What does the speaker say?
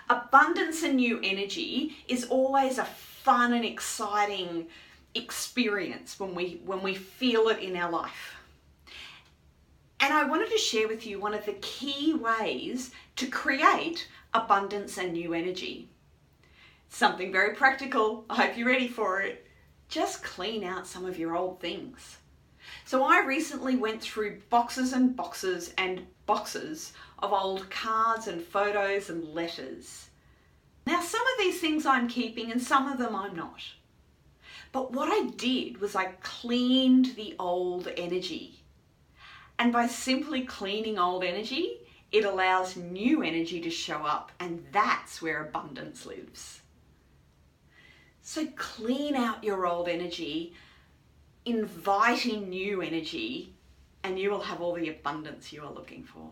Abundance and new energy is always a fun and exciting experience when we feel it in our life. And I wanted to share with you one of the key ways to create abundance and new energy. Something very practical. I hope you're ready for it. Just clean out some of your old things. So I recently went through boxes and boxes and boxes of old cards and photos and letters. Now some of these things I'm keeping and some of them I'm not. But what I did was I cleaned the old energy. And by simply cleaning old energy, it allows new energy to show up, and that's where abundance lives. So clean out your old energy, invite in new energy, and you will have all the abundance you are looking for.